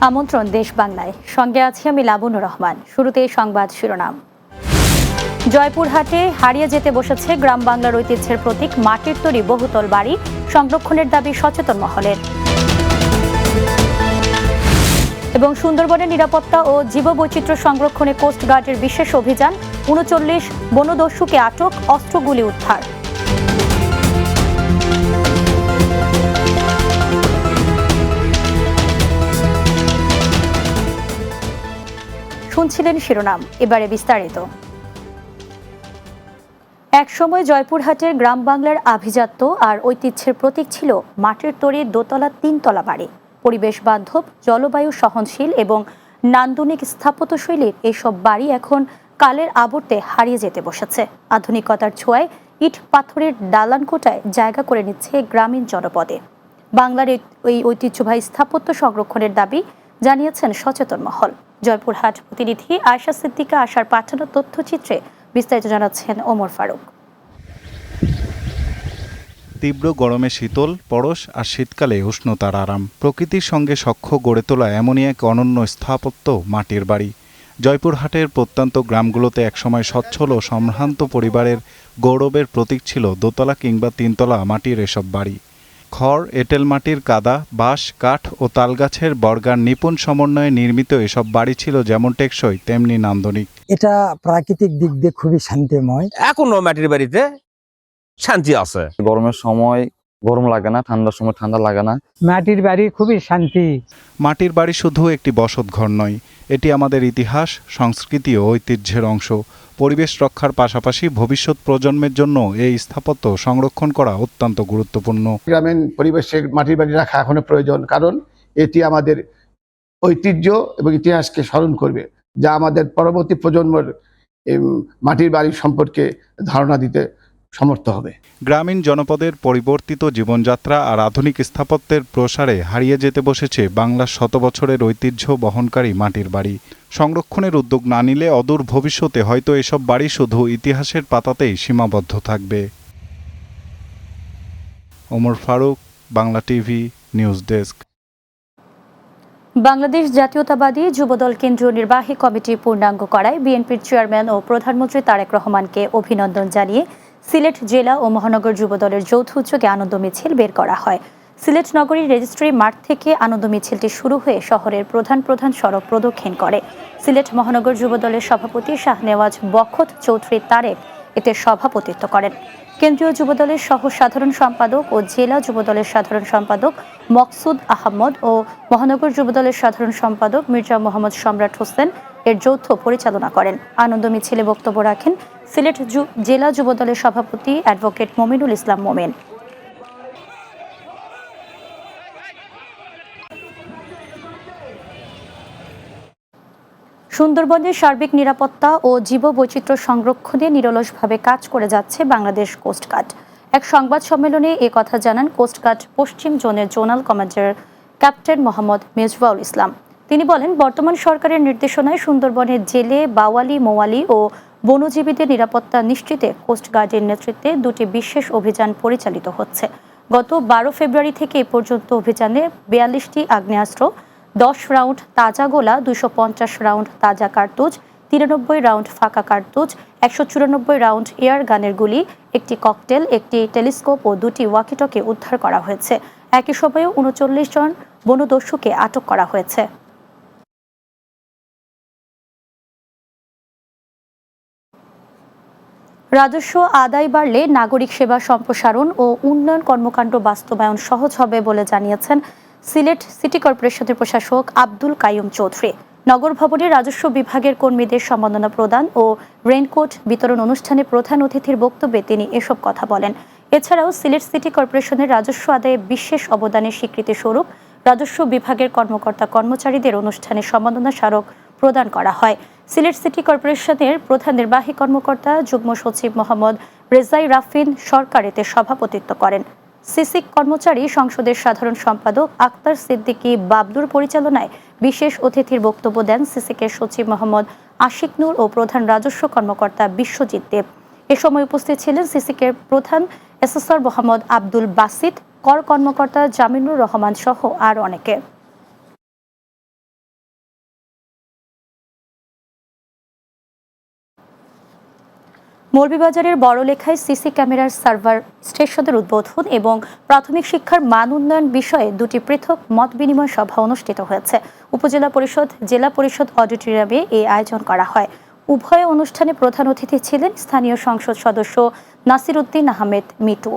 আমন্ত্রণ দেশ বাংলায়, সঙ্গে আছি আমি লাবণ্য রহমান। শুরুতে সংবাদ শিরোনাম। জয়পুরহাটে হারিয়ে যেতে বসেছে গ্রাম বাংলার ঐতিহ্যের প্রতীক মাটির তৈরি বহুতল বাড়ি, সংরক্ষণের দাবি সচেতন মহলের। এবং সুন্দরবনের নিরাপত্তা ও জীববৈচিত্র্য সংরক্ষণে কোস্টগার্ডের বিশেষ অভিযান, ৩৯ বনদস্যুকে আটক, অস্ত্রগুলি উদ্ধার। শুনছিলেন শিরোনাম, এবারে বিস্তারিত। একসময় জয়পুরহাটের গ্রাম বাংলার আভিজাত্য আর ঐতিহ্যের প্রতীক ছিল মাটির তৈরি দোতলা তিনতলা বাড়ি। পরিবেশ বান্ধব, জলবায়ু সহনশীল এবং নান্দনিক স্থাপত্যশৈলীর এসব বাড়ি এখন কালের আবর্তে হারিয়ে যেতে বসেছে। আধুনিকতার ছোঁয়ায় ইট পাথরের দালান কোটায় জায়গা করে নিচ্ছে গ্রামীণ জনপদে। বাংলার এই ঐতিহ্যবাহী স্থাপত্য সংরক্ষণের দাবি জানিয়েছেন সচেতন মহল। জয়পুরহাট প্রতিনিধি আয়শা সিদ্দিকা আশার পাঠানো তথ্যচিত্রে বিস্তারিত জানাচ্ছেন ওমর ফারুক। তীব্র গরমে শীতল পরশ আর শীতকালে উষ্ণতার আরাম, প্রকৃতির সঙ্গে সখ্য গড়ে তোলা এমনই এক অনন্য স্থাপত্য মাটির বাড়ি। জয়পুরহাটের প্রত্যন্ত গ্রামগুলোতে একসময় সচ্ছল ও সম্ভ্রান্ত পরিবারের গৌরবের প্রতীক ছিল দোতলা কিংবা তিনতলা মাটির এসব বাড়ি। খড়, এঁটেল মাটির কাদা, বাঁশ, কাঠ ও তালগাছের বর্গার নিপুণ সমন্বয়ে নির্মিত এসব বাড়ি ছিল যেমন টেকসই তেমনি নান্দনিক। এটা প্রাকৃতিক দিক দিয়ে খুবই শান্তিময়। এখনো মাটির বাড়িতে শান্তি আছে। গরমের সময় গরম লাগে না, ঠান্ডার সময় ঠান্ডা লাগে না। মাটির বাড়ি খুবই শান্তি। মাটির বাড়ি শুধু একটি বসতঘর নয়, এটি আমাদের ইতিহাস, সংস্কৃতি ও ঐতিহ্যের অংশ। পরিবেশ রক্ষার পাশাপাশি ভবিষ্যৎ প্রজন্মের জন্য এই স্থাপত্য সংরক্ষণ করা অত্যন্ত গুরুত্বপূর্ণ। গ্রামীণ পরিবেশের মাটির বাড়ি রাখা এখনো প্রয়োজন, কারণ এটি আমাদের ঐতিহ্য এবং ইতিহাসকে স্মরণ করবে, যা আমাদের পরবর্তী প্রজন্মের মাটির বাড়ি সম্পর্কে ধারণা দিতে সমর্থ হবে। গ্রামীণ জনপদের পরিবর্তিত জীবনযাত্রা আর আধুনিক স্থাপত্যের প্রসারে হারিয়ে যেতে বসেছে বাংলার শত বছরের ঐতিহ্য বহনকারী মাটির বাড়ি। সংরক্ষণের উদ্যোগ না নিলে অদূর ভবিষ্যতে হয়তো এসব বাড়ি শুধু ইতিহাসের পাতাতেই সীমাবদ্ধ থাকবে। Omar Faruk, Bangla TV news desk. Bangladesh Jatiyatabadi Jubodal কেন্দ্রীয় নির্বাহী কমিটি পূর্ণাঙ্গ করায় বিএনপির চেয়ারম্যান ও প্রধানমন্ত্রী তারেক রহমানকে অভিনন্দন জানিয়ে সিলেট জেলা ও মহানগর যুবদলের যৌথ উদ্যোগে আনন্দ মিছিল বের করা হয়। সিলেট নগরীর রেজিস্ট্রি মাঠ থেকে আনন্দ মিছিলটি শুরু হয়ে শহরের প্রধান প্রধান সড়ক প্রদক্ষিণ করে। সিলেট মহানগর যুবদলের সভাপতি শাহনেওয়াজ বখত চৌধুরী তারেক এতে সভাপতিত্ব করেন। কেন্দ্রীয় যুবদলের সহ সাধারণ সম্পাদক ও জেলা যুবদলের সাধারণ সম্পাদক মকসুদ আহমদ ও মহানগর যুবদলের সাধারণ সম্পাদক মির্জা মোহাম্মদ সম্রাট হোসেন এর যৌথ পরিচালনা করেন। আনন্দ মিছিলে বক্তব্য রাখেন সিলেট জেলা যুবদলের সভাপতি অ্যাডভোকেট মমিনুল ইসলাম মোমেন। সুন্দরবনের সার্বিক নিরাপত্তা ও জীববৈচিত্র্য সংরক্ষণে নিরলসভাবে কাজ করে যাচ্ছে বাংলাদেশ কোস্টগার্ড। এক সংবাদ সম্মেলনে এ কথা জানান কোস্টগার্ড পশ্চিম জোনের zonal commander captain Mohammad Mezbaul Islam. তিনি বলেন, বর্তমান সরকারের নির্দেশনায় সুন্দরবনের জেলে, বাওয়ালি, মোয়ালি ও বনজীবীদের নিরাপত্তা নিশ্চিতে কোস্টগার্ডের নেতৃত্বে দুটি বিশেষ অভিযান পরিচালিত হচ্ছে। গত 12 ফেব্রুয়ারি থেকে এ পর্যন্ত অভিযানে 42টি আগ্নেয়াস্ত্র, 10 রাউন্ড তাজা গোলা, 250 রাউন্ড তাজা কার্তুজ, 93 রাউন্ড ফাঁকা কার্তুজ, 194 রাউন্ড এয়ার গানের গুলি, একটি ককটেল, একটি টেলিস্কোপ ও 2টি ওয়াকিটকি উদ্ধার করা হয়েছে। একই সময়ে 39 জন বনদস্যুকে আটক করা হয়েছে। রাজস্ব আদায় বাড়লে নাগরিক সেবা সম্প্রসারণ ও উন্নয়ন কর্মকাণ্ড বাস্তবায়ন সহজ হবে বলে জানিয়েছেন সিলেট সিটি কর্পোরেশনের প্রশাসক আব্দুল কাইয়ুম চৌধুরী। নগর ভবনে রাজস্ব বিভাগের কর্মীদের সম্মাননা প্রদান ও রেইনকোট বিতরণ অনুষ্ঠানে প্রধান অতিথির বক্তব্যে তিনি এসব কথা বলেন। এছাড়াও সিলেট সিটি কর্পোরেশনের রাজস্ব আদায়ে বিশেষ অবদানের স্বীকৃতি স্বরূপ রাজস্ব বিভাগের কর্মকর্তা কর্মচারীদের অনুষ্ঠানে সম্মাননা স্মারক প্রদান করা হয়। সিলেট সিটি কর্পোরেশনের প্রধান নির্বাহী কর্মকর্তা যুগ্ম সচিব মোহাম্মদ রেজাই রাফিন সরকার এতে সভাপতিত্ব করেন। সিসিক কর্মচারী সংসদের সাধারণ সম্পাদক আক্তার সিদ্দিকী বাবলুর পরিচালনায় বিশেষ অতিথির বক্তব্য দেন সিসিকের সচিব মোহাম্মদ আশিক নূর ও প্রধান রাজস্ব কর্মকর্তা বিশ্বজিৎ দেব। এ সময় উপস্থিত ছিলেন সিসিকের প্রধান এসএসআর মোহাম্মদ আব্দুল বাসিত, কর কর্মকর্তা জামিনুর রহমান সহ আরও অনেকে। মৌলভীবাজারের বড়লেখায় সিসি ক্যামেরার সার্ভার স্টেশনের উদ্বোধন এবং প্রাথমিক শিক্ষার মান উন্নয়ন বিষয়ে দুটি পৃথক মত বিনিময় সভা অনুষ্ঠিত হয়েছে। উপজেলা পরিষদ, জেলা পরিষদ অডিটোরিয়ামে এই আয়োজন করা হয়। উভয় অনুষ্ঠানে প্রধান অতিথি ছিলেন স্থানীয় সংসদ সদস্য নাসির উদ্দিন আহমেদ মিটু।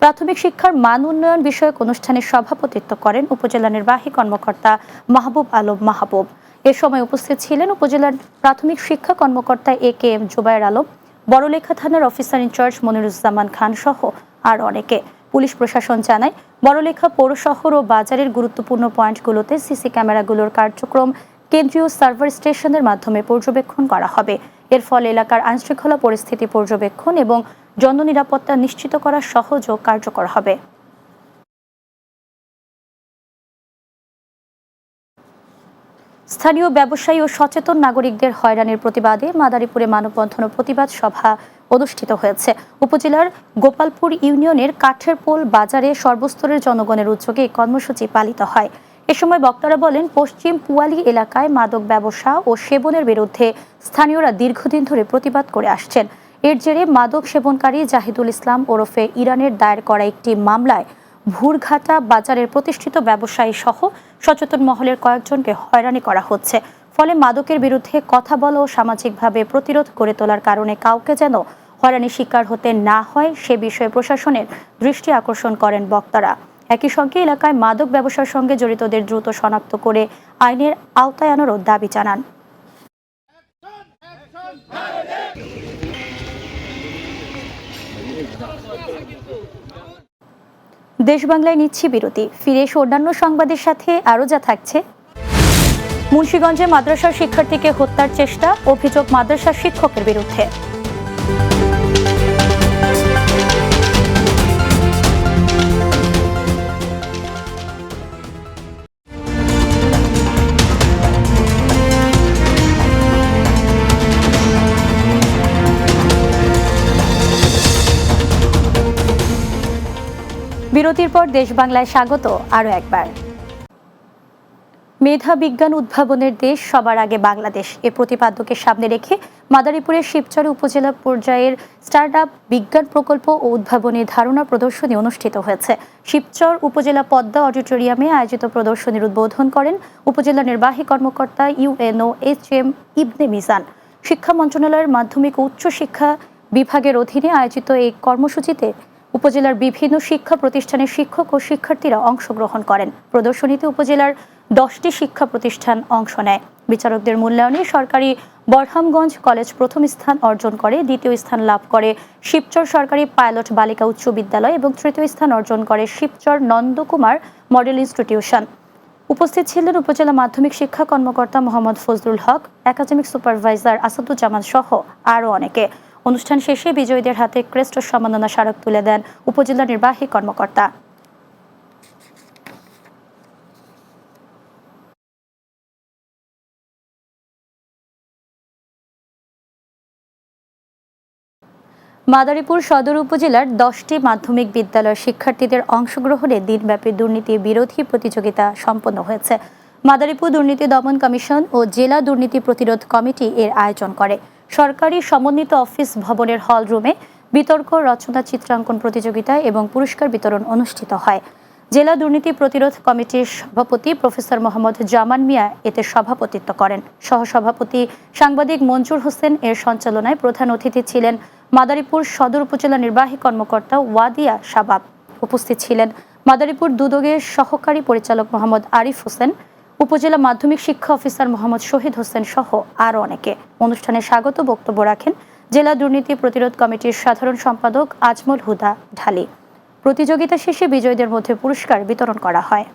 প্রাথমিক শিক্ষার মান উন্নয়ন বিষয়ক অনুষ্ঠানে সভাপতিত্ব করেন উপজেলা নির্বাহী কর্মকর্তা মাহবুব আলম মাহবুব। এ সময় উপস্থিত ছিলেন উপজেলার প্রাথমিক শিক্ষা কর্মকর্তা AKM জুবায়ের আলম, বড়লেখা থানার অফিসার ইনচার্জ মনিরুজ্জামান খান সহ আর অনেকে। পুলিশ প্রশাসন জানায়, বড়লেখা পৌর শহর ও বাজারের গুরুত্বপূর্ণ পয়েন্টগুলোতে সিসি ক্যামেরাগুলোর কার্যক্রম কেন্দ্রীয় সার্ভার স্টেশনের মাধ্যমে পর্যবেক্ষণ করা হবে। এর ফলে এলাকার আইনশৃঙ্খলা পরিস্থিতি পর্যবেক্ষণ এবং জননিরাপত্তা নিশ্চিত করা সহজ ও কার্যকর হবে। স্থানীয় ব্যবসায়ী ও সচেতন নাগরিকদের হয়রানির প্রতিবাদে মাদারীপুরে মানববন্ধন ও প্রতিবাদ সভা অনুষ্ঠিত হয়েছে। উপজেলার গোপালপুর ইউনিয়নের কাঠের পোল বাজারে সর্বস্তরের জনগণের উদ্যোগে এই কর্মসূচি পালিত হয়। এ সময় বক্তারা বলেন, পশ্চিম পুয়ালি এলাকায় মাদক ব্যবসা ও সেবনের বিরুদ্ধে স্থানীয়রা দীর্ঘদিন ধরে প্রতিবাদ করে আসছেন। এর জেরে মাদক সেবনকারী জাহিদুল ইসলাম ওরফে ইরানের দায়ের করা একটি মামলায় ভুরঘাটা বাজারের প্রতিষ্ঠিত ব্যবসায়ী সহ সচেতন মহলের কয়েকজনকে হয়রানি করা হচ্ছে। ফলে মাদকের বিরুদ্ধে কথা বলা ও সামাজিকভাবে প্রতিরোধ গড়ে তোলার কারণে কাউকে যেন হয়রানির শিকার হতে না হয় সে বিষয়ে প্রশাসনের দৃষ্টি আকর্ষণ করেন বক্তারা। একই সঙ্গে এলাকায় মাদক ব্যবসার সঙ্গে জড়িতদের দ্রুত শনাক্ত করে আইনের আওতায় আনারও দাবি জানান। দেশ বাংলায় নিচ্ছি বিরতি, ফিরে এসে অন্যান্য সংবাদের সাথে আরও যা থাকছে। মুন্সিগঞ্জে মাদ্রাসার শিক্ষার্থীকে হত্যার চেষ্টা, অভিযোগ মাদ্রাসার শিক্ষকের বিরুদ্ধে। বিরতির পর দেশ বাংলায় স্বাগত আরও একবার। মেধা বিজ্ঞান উদ্ভাবনের দেশ, সবার আগে বাংলাদেশ এ প্রতিপাদ্যকে সামনে রেখে মাদারীপুরের শিবচর উপজেলা পর্যায়ের স্টার্টআপ বিজ্ঞান প্রকল্প ও উদ্ভাবনী ধারণা প্রদর্শনী অনুষ্ঠিত হয়েছে। শিবচর উপজেলা পদ্মা অডিটোরিয়ামে আয়োজিত প্রদর্শনীর উদ্বোধন করেন উপজেলা নির্বাহী কর্মকর্তা UNO HM ইবনে মিজান। শিক্ষা মন্ত্রণালয়ের মাধ্যমিক ও উচ্চ শিক্ষা বিভাগের অধীনে আয়োজিত এই কর্মসূচিতে উপজেলার বিভিন্ন শিক্ষা প্রতিষ্ঠানের শিক্ষক ও শিক্ষার্থীরা অংশগ্রহণ করেন। প্রদর্শনীতে উপজেলার 10টি শিক্ষা প্রতিষ্ঠান অংশ নেয়। বিচারকদের মূল্যায়নে সরকারি বরহামগঞ্জ কলেজ প্রথম স্থান অর্জন করে, দ্বিতীয় স্থান লাভ করে শিবচর সরকারি পাইলট বালিকা উচ্চ বিদ্যালয় এবং তৃতীয় স্থান অর্জন করে শিবচর নন্দকুমার মডেল ইনস্টিটিউশন। উপস্থিত ছিলেন উপজেলা মাধ্যমিক শিক্ষা কর্মকর্তা মোহাম্মদ ফজলুল হক, একাডেমিক সুপারভাইজার আসাদুজ্জামান সহ আরও অনেকে। অনুষ্ঠান শেষে বিজয়ীদের হাতে ক্রেস্ট ও সম্মাননা স্মারক তুলে দেন উপজেলা নির্বাহী কর্মকর্তা। মাদারীপুর সদর উপজেলার 10টি মাধ্যমিক বিদ্যালয়ের শিক্ষার্থীদের অংশগ্রহণে দিনব্যাপী দুর্নীতি বিরোধী প্রতিযোগিতা সম্পন্ন হয়েছে। মাদারীপুর দুর্নীতি দমন কমিশন ও জেলা দুর্নীতি প্রতিরোধ কমিটি এর আয়োজন করে। সরকারি সমন্বিত অফিস ভবনের হল রুমে বিতর্ক, রচনা, চিত্রাঙ্কন প্রতিযোগিতা এবং পুরস্কার বিতরণ অনুষ্ঠিত হয়। জেলা দুর্নীতি প্রতিরোধ কমিটির সভাপতি প্রফেসর মোহাম্মদ জামান মিয়া এতে সভাপতিত্ব করেন। সহসভাপতি সাংবাদিক মঞ্জুর হোসেন এর সঞ্চালনায় প্রধান অতিথি ছিলেন মাদারীপুর সদর উপজেলা নির্বাহী কর্মকর্তা ওয়াদিয়া শাবাব। উপস্থিত ছিলেন মাদারীপুর দুদকের সহকারী পরিচালক মোহাম্মদ আরিফ হোসেন, উপজেলা মাধ্যমিক শিক্ষা অফিসার মোহাম্মদ শহীদ হোসেন সহ আরও অনেকে। অনুষ্ঠানে স্বাগত বক্তব্য রাখেন জেলা দুর্নীতি প্রতিরোধ কমিটির সাধারণ সম্পাদক আজমল হুদা ঢালি। প্রতিযোগিতা শেষে বিজয়ীদের মধ্যে পুরস্কার বিতরণ করা হয়।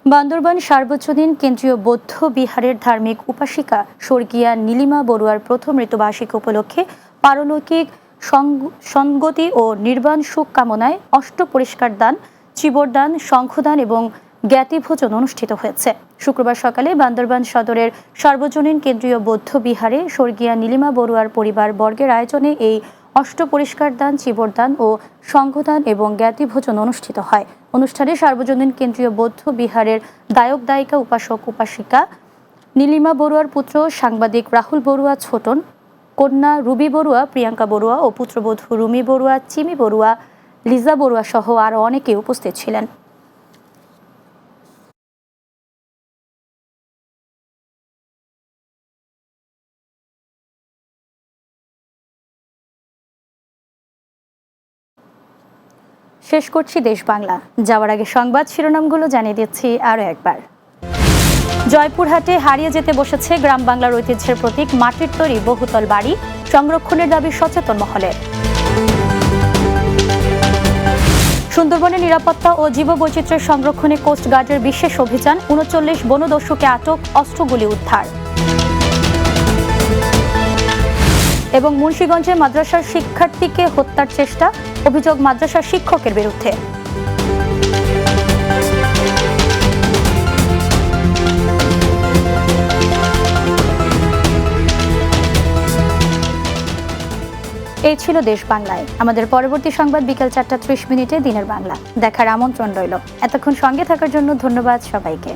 বান্দরবান সার্বজনীন কেন্দ্রীয় বৌদ্ধ বিহারের ধার্মিক উপাসিকা স্বর্গীয়া নীলিমা বড়ুয়ার প্রথম মৃত্যুবার্ষিকী উপলক্ষে পারলৌকিক সঙ্গতি ও নির্বাণ সুখ কামনায় অষ্ট পরিষ্কার দান, চিবরদান, শঙ্খদান এবং জ্ঞাতিভোজন অনুষ্ঠিত হয়েছে। শুক্রবার সকালে বান্দরবান সদরের সার্বজনীন কেন্দ্রীয় বৌদ্ধ বিহারে স্বর্গীয়া নীলিমা বড়ুয়ার পরিবার বর্গের আয়োজনে এই অষ্ট পরিষ্কার দান, চিবরদান ও শঙ্খদান এবং জ্ঞাতিভোজন অনুষ্ঠিত হয়। অনুষ্ঠানে সার্বজনীন কেন্দ্রীয় বৌদ্ধ বিহারের দায়ক দায়িকা, উপাসক, উপাসিকা, নীলিমা বড়ুয়ার পুত্র সাংবাদিক রাহুল বড়ুয়া ছোটন, কন্যা রুবি বড়ুয়া, প্রিয়াঙ্কা বড়ুয়া ও পুত্রবধূ রুমি বড়ুয়া, চিমি বড়ুয়া, লিজা বড়ুয়া সহ আরও অনেকে উপস্থিত ছিলেন। শেষ করছি দেশ বাংলা। যাওয়ার আগে সংবাদ শিরোনামগুলো জানিয়ে দিচ্ছি আরও একবার। জয়পুরহাটে হারিয়ে যেতে বসেছে গ্রাম বাংলার ঐতিহ্যের প্রতীক মাটির তৈরি বহুতল বাড়ি, সংরক্ষণের দাবি সচেতন মহলের। সুন্দরবনের নিরাপত্তা ও জীববৈচিত্র্যের সংরক্ষণে কোস্টগার্ডের বিশেষ অভিযান, ৩৯ বনদস্যুকে আটক, অস্ত্রগুলি উদ্ধার। এবং মুন্সিগঞ্জে মাদ্রাসার শিক্ষার্থীকে হত্যার চেষ্টা, অভিযোগ মাদ্রাসার শিক্ষকের বিরুদ্ধে। এই ছিল দেশ বাংলায়। আমাদের পরবর্তী সংবাদ বিকেল ৪:৩০ দিনের বাংলা দেখার আমন্ত্রণ রইল। এতক্ষণ সঙ্গে থাকার জন্য ধন্যবাদ সবাইকে।